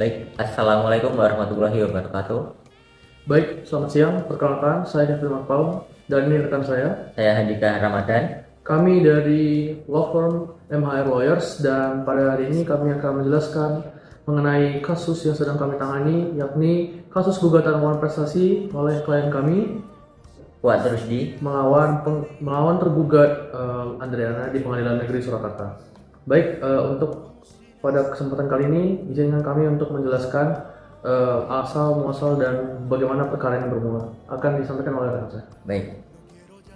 Baik, Assalamualaikum warahmatullahi wabarakatuh. Baik, selamat siang. Perkenalkan, saya Kevin Makpaum dan ini rekan saya. Saya Handika Ramadan. Kami dari law firm MHR Lawyers dan pada hari ini kami akan menjelaskan mengenai kasus yang sedang kami tangani, yakni kasus gugatan lawan prestasi oleh klien kami Kuat Rusdi. melawan tergugat Andriana di Pengadilan Negeri Surakarta. Baik, untuk pada kesempatan kali ini izinkan kami untuk menjelaskan asal muasal dan bagaimana perkara ini bermula. Akan disampaikan oleh rekan saya. Baik,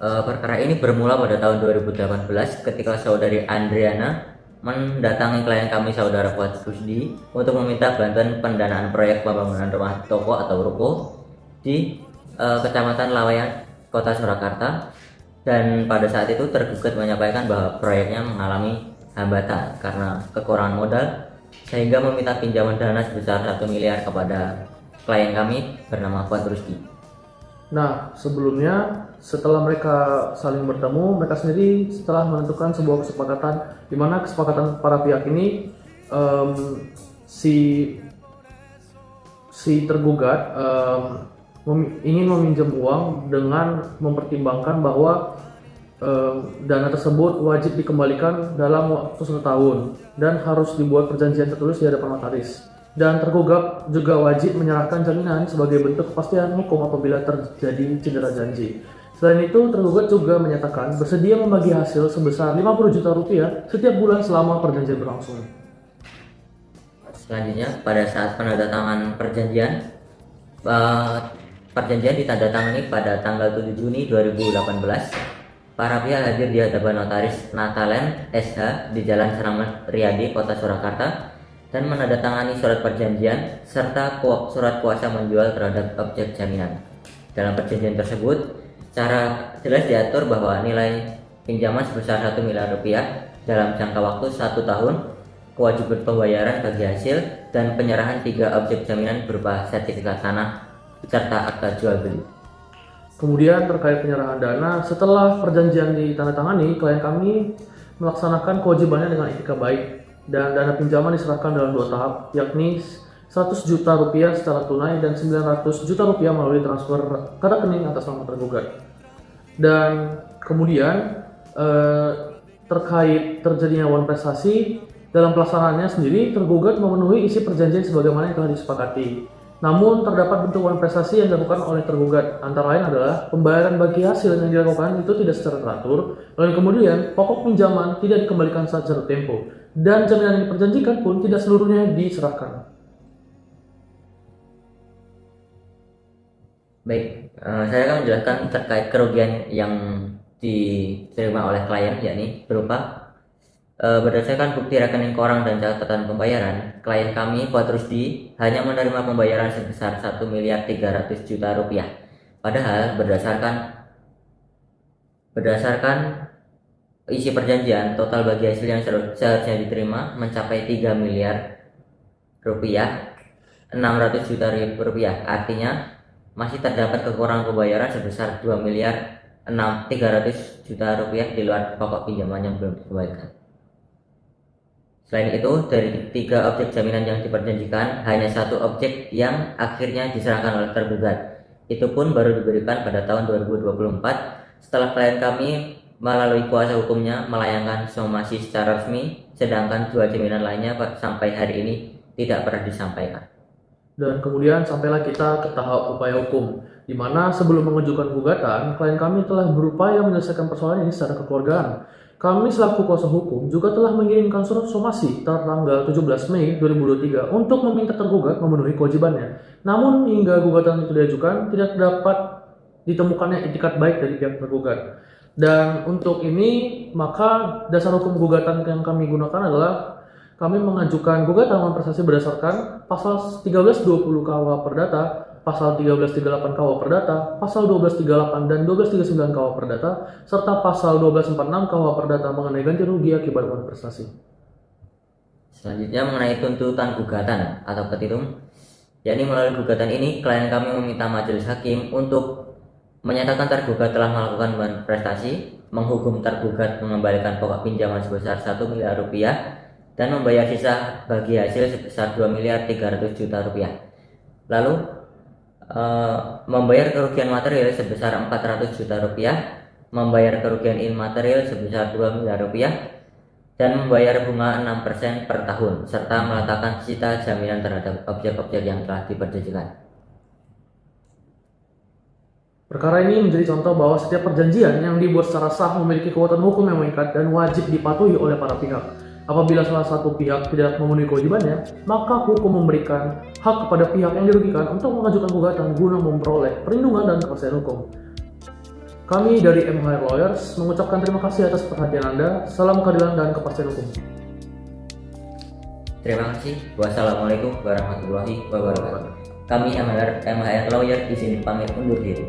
perkara ini bermula pada tahun 2018 ketika saudari Andriana mendatangi klien kami saudara Kuat Rusdi untuk meminta bantuan pendanaan proyek pembangunan rumah toko atau ruko di Kecamatan Laweyan, Kota Surakarta. Dan pada saat itu tergugat menyampaikan bahwa proyeknya mengalami hambatan karena kekurangan modal, sehingga meminta pinjaman dana sebesar 1 miliar kepada klien kami bernama Kuat Rusdi. Nah, sebelumnya setelah mereka saling bertemu, mereka sendiri setelah menentukan sebuah kesepakatan di mana kesepakatan para pihak ini si tergugat ingin meminjam uang dengan mempertimbangkan bahwa dana tersebut wajib dikembalikan dalam waktu 1 tahun dan harus dibuat perjanjian tertulis di hadapan notaris. Dan tergugat juga wajib menyerahkan jaminan sebagai bentuk kepastian hukum apabila terjadi cedera janji. Selain itu, tergugat juga menyatakan bersedia membagi hasil sebesar 50 juta rupiah setiap bulan selama perjanjian berlangsung. Selanjutnya, pada saat penandatanganan perjanjian ditandatangani pada tanggal 7 Juni 2018. Para pihak hadir di hadapan notaris Natalen SH di Jalan Selamat Riyadi, Kota Surakarta, dan menandatangani surat perjanjian serta surat kuasa menjual terhadap objek jaminan. Dalam perjanjian tersebut, secara jelas diatur bahwa nilai pinjaman sebesar 1 miliar rupiah dalam jangka waktu 1 tahun, kewajiban pembayaran bagi hasil, dan penyerahan 3 objek jaminan berupa sertifikat tanah serta akta jual beli. Kemudian terkait penyerahan dana, setelah perjanjian ditandatangani, klien kami melaksanakan kewajibannya dengan etika baik dan dana pinjaman diserahkan dalam 2 tahap, yakni 100 juta rupiah secara tunai dan 900 juta rupiah melalui transfer ke rekening atas nama tergugat. Dan kemudian terkait terjadinya awan prestasi, dalam pelaksanaannya sendiri tergugat memenuhi isi perjanjian sebagaimana yang telah disepakati. Namun terdapat bentuk uang prestasi yang dilakukan oleh tergugat, antara lain adalah pembayaran bagi hasil yang dilakukan itu tidak secara teratur, lalu kemudian pokok pinjaman tidak dikembalikan saat jatuh tempo, dan jaminan yang diperjanjikan pun tidak seluruhnya diserahkan. Baik, saya akan menjelaskan terkait kerugian yang diterima oleh klien, yakni berupa berdasarkan bukti rekening koran dan catatan pembayaran, klien kami Fuad Rusdi hanya menerima pembayaran sebesar 1 miliar 300 juta rupiah. Padahal berdasarkan isi perjanjian, total bagi hasil yang seharusnya diterima mencapai 3 miliar rupiah 600 juta rupiah. Artinya masih terdapat kekurangan pembayaran sebesar 2 miliar 300 juta rupiah di luar pokok pinjaman yang belum dikembalikan. Selain itu, dari 3 objek jaminan yang diperjanjikan, hanya 1 objek yang akhirnya diserahkan oleh tergugat. Itu pun baru diberikan pada tahun 2024 setelah klien kami melalui kuasa hukumnya melayangkan somasi secara resmi, sedangkan 2 jaminan lainnya sampai hari ini tidak pernah disampaikan. Dan kemudian sampailah kita ke tahap upaya hukum, di mana sebelum mengajukan gugatan, klien kami telah berupaya menyelesaikan persoalan ini secara kekeluargaan. Kami selaku kuasa hukum juga telah mengirimkan surat somasi tertanggal 17 Mei 2023 untuk meminta tergugat memenuhi kewajibannya. Namun hingga gugatan itu diajukan, tidak dapat ditemukannya itikat baik dari pihak tergugat. Dan untuk ini, maka dasar hukum gugatan yang kami gunakan adalah kami mengajukan gugatan lawan prestasi berdasarkan pasal 1320 KUH Perdata, pasal 1338 KUH Perdata, pasal 1238 dan 1239 KUH Perdata, serta pasal 1246 KUH Perdata mengenai ganti rugi akibat lawan prestasi. Selanjutnya mengenai tuntutan gugatan atau petitum, yakni melalui gugatan ini klien kami meminta majelis hakim untuk menyatakan tergugat telah melakukan prestasi, menghukum tergugat mengembalikan pokok pinjaman sebesar 1 miliar rupiah, dan membayar sisa bagi hasil sebesar 2.300.000.000 rupiah. Lalu membayar kerugian material sebesar 400 juta rupiah, membayar kerugian imaterial sebesar 2 miliar rupiah, dan membayar bunga 6% per tahun, serta meletakkan sisa jaminan terhadap objek-objek yang telah diperjanjikan. Perkara ini menjadi contoh bahwa setiap perjanjian yang dibuat secara sah memiliki kekuatan hukum yang mengikat dan wajib dipatuhi oleh para pihak. Apabila salah satu pihak tidak memenuhi kewajibannya, maka hukum memberikan hak kepada pihak yang dirugikan untuk mengajukan gugatan guna memperoleh perlindungan dan kepastian hukum. Kami dari MHR Lawyers mengucapkan terima kasih atas perhatian Anda. Salam keadilan dan kepastian hukum. Terima kasih. Wassalamualaikum warahmatullahi wabarakatuh. Kami MHR Lawyer di sini pamit undur diri.